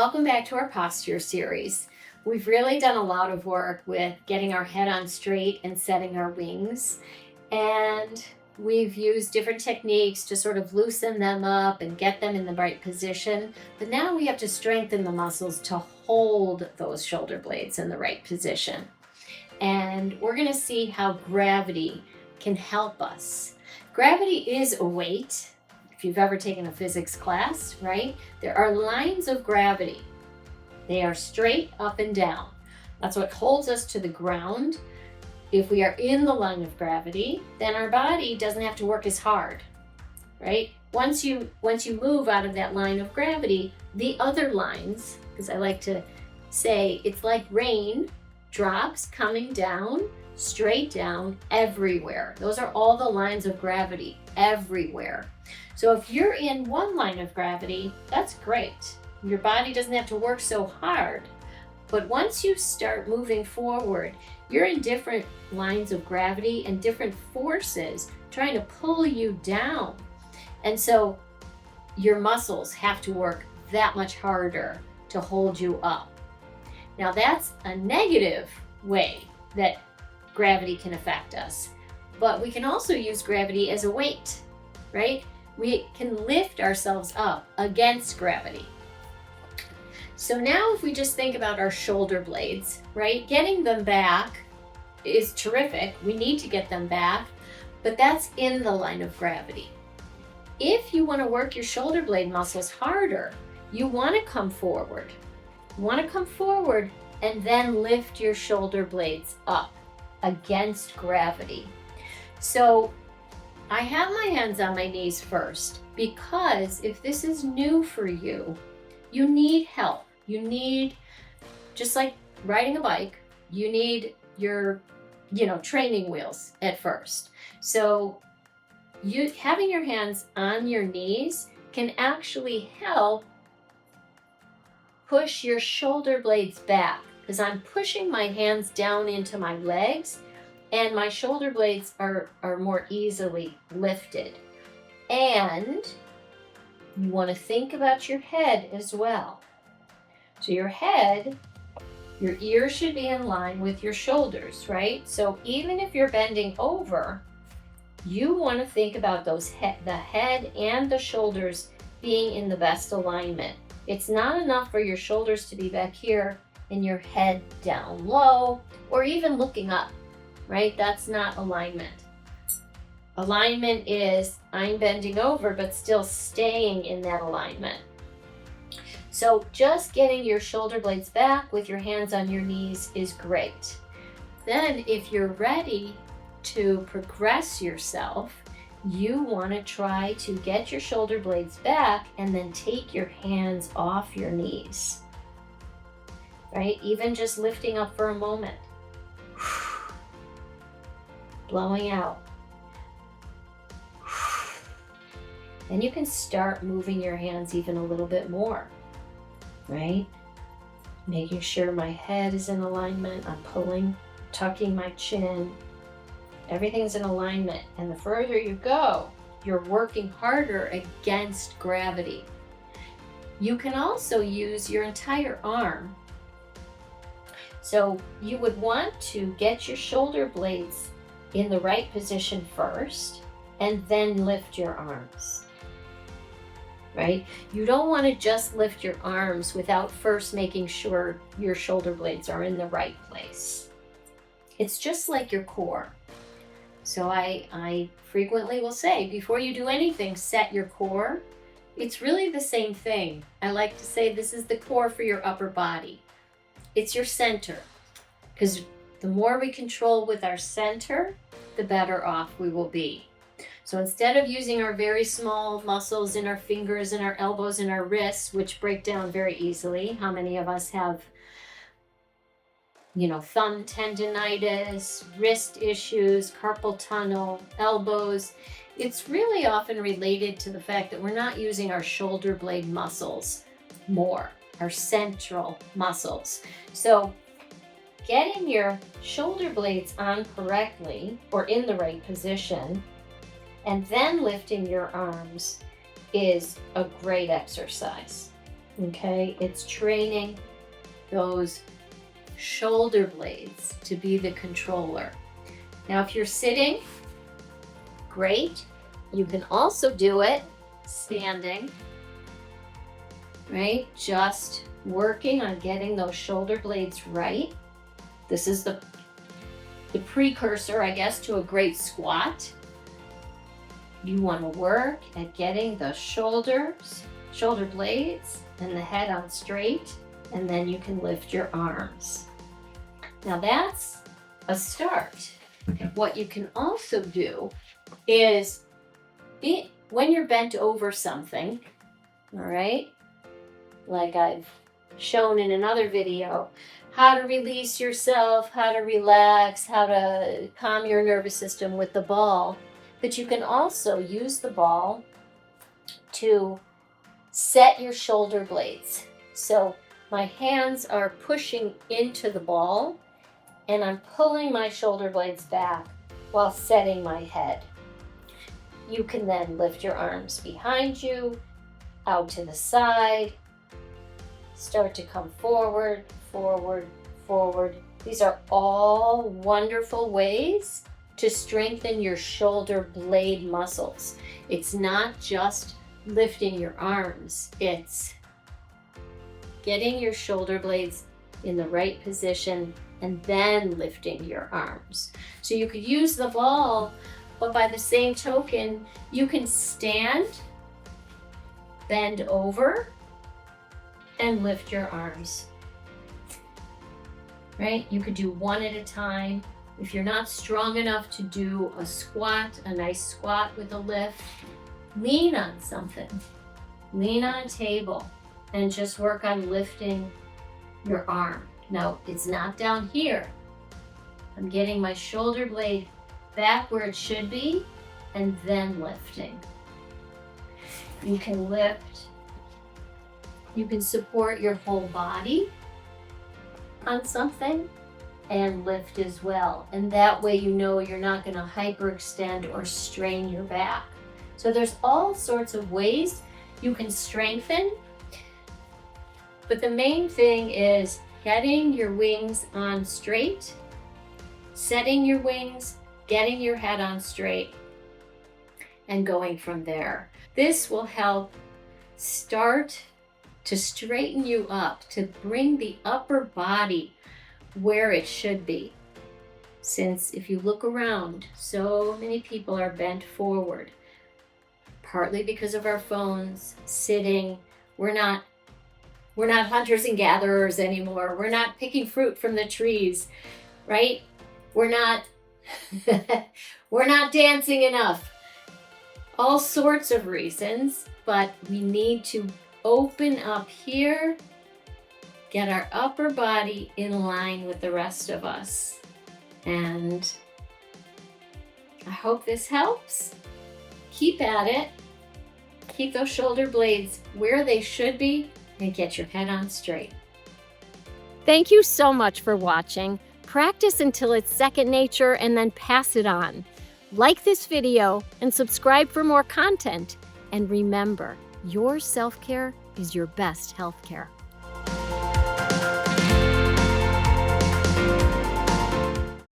Welcome back to our posture series. We've really done a lot of work with getting our head on straight and setting our wings. And we've used different techniques to sort of loosen them up and get them in the right position. But now we have to strengthen the muscles to hold those shoulder blades in the right position. And we're going to see how gravity can help us. Gravity is a weight. If you've ever taken a physics class, right? There are lines of gravity. They are straight up and down. That's what holds us to the ground. If we are in the line of gravity, then our body doesn't have to work as hard, right? Once you move out of that line of gravity, the other lines, because I like to say it's like rain drops coming down, straight down everywhere. Those are all the lines of gravity everywhere. So if you're in one line of gravity, that's great. Your body doesn't have to work so hard. But once you start moving forward, you're in different lines of gravity and different forces trying to pull you down. And so your muscles have to work that much harder to hold you up. Now that's a negative way that gravity can affect us. But we can also use gravity as a weight, right? We can lift ourselves up against gravity. So now if we just think about our shoulder blades, right? Getting them back is terrific. We need to get them back, but that's in the line of gravity. If you want to work your shoulder blade muscles harder, you want to come forward. You want to come forward and then lift your shoulder blades up against gravity. So I have my hands on my knees first because if this is new for you, you need help. You need, just like riding a bike, you need your, training wheels at first. So having your hands on your knees can actually help push your shoulder blades back because I'm pushing my hands down into my legs and my shoulder blades are more easily lifted. And you want to think about your head as well. So your head, your ears should be in line with your shoulders, right? So even if you're bending over, you want to think about the head and the shoulders being in the best alignment. It's not enough for your shoulders to be back here and your head down low or even looking up. Right? That's not alignment. Alignment is I'm bending over, but still staying in that alignment. So just getting your shoulder blades back with your hands on your knees is great. Then if you're ready to progress yourself, you want to try to get your shoulder blades back and then take your hands off your knees. Right? Even just lifting up for a moment. Blowing out. Then you can start moving your hands even a little bit more, right? Making sure my head is in alignment. I'm pulling, tucking my chin. Everything's in alignment. And the further you go, you're working harder against gravity. You can also use your entire arm. So you would want to get your shoulder blades in the right position first, and then lift your arms, right? You don't want to just lift your arms without first making sure your shoulder blades are in the right place. It's just like your core. So I frequently will say, before you do anything, set your core. It's really the same thing. I like to say this is the core for your upper body. It's your center, because the more we control with our center, the better off we will be. So instead of using our very small muscles in our fingers and our elbows and our wrists, which break down very easily, how many of us have, thumb tendinitis, wrist issues, carpal tunnel, elbows? It's really often related to the fact that we're not using our shoulder blade muscles more, our central muscles. So getting your shoulder blades on correctly or in the right position and then lifting your arms is a great exercise. Okay, it's training those shoulder blades to be the controller. Now, if you're sitting, great. You can also do it standing, right? Just working on getting those shoulder blades right. This is the precursor, I guess, to a great squat. You want to work at getting the shoulder blades and the head on straight, and then you can lift your arms. Now that's a start. What you can also do is when you're bent over something, all right, like I've shown in another video, how to release yourself, how to relax, how to calm your nervous system with the ball. But you can also use the ball to set your shoulder blades. So my hands are pushing into the ball and I'm pulling my shoulder blades back while setting my head. You can then lift your arms behind you, out to the side, start to come forward, forward, forward. These are all wonderful ways to strengthen your shoulder blade muscles. It's not just lifting your arms, it's getting your shoulder blades in the right position and then lifting your arms. So you could use the ball, but by the same token, you can stand, bend over, and lift your arms. Right? You could do one at a time. If you're not strong enough to do a squat, a nice squat with a lift, lean on something. Lean on a table and just work on lifting your arm. Now, it's not down here. I'm getting my shoulder blade back where it should be and then lifting. You can lift. You can support your whole body on something and lift as well. And that way you know you're not going to hyperextend or strain your back. So there's all sorts of ways you can strengthen. But the main thing is getting your wings on straight, setting your wings, getting your head on straight, and going from there. This will help start to straighten you up, to bring the upper body where it should be. Since if you look around, so many people are bent forward, partly because of our phones, sitting. We're not hunters and gatherers anymore. We're not picking fruit from the trees, right? We're not dancing enough. All sorts of reasons, but we need to open up here, get our upper body in line with the rest of us. And I hope this helps. Keep at it. Keep those shoulder blades where they should be and get your head on straight. Thank you so much for watching. Practice until it's second nature and then pass it on. Like this video and subscribe for more content. And remember, your self-care is your best health care.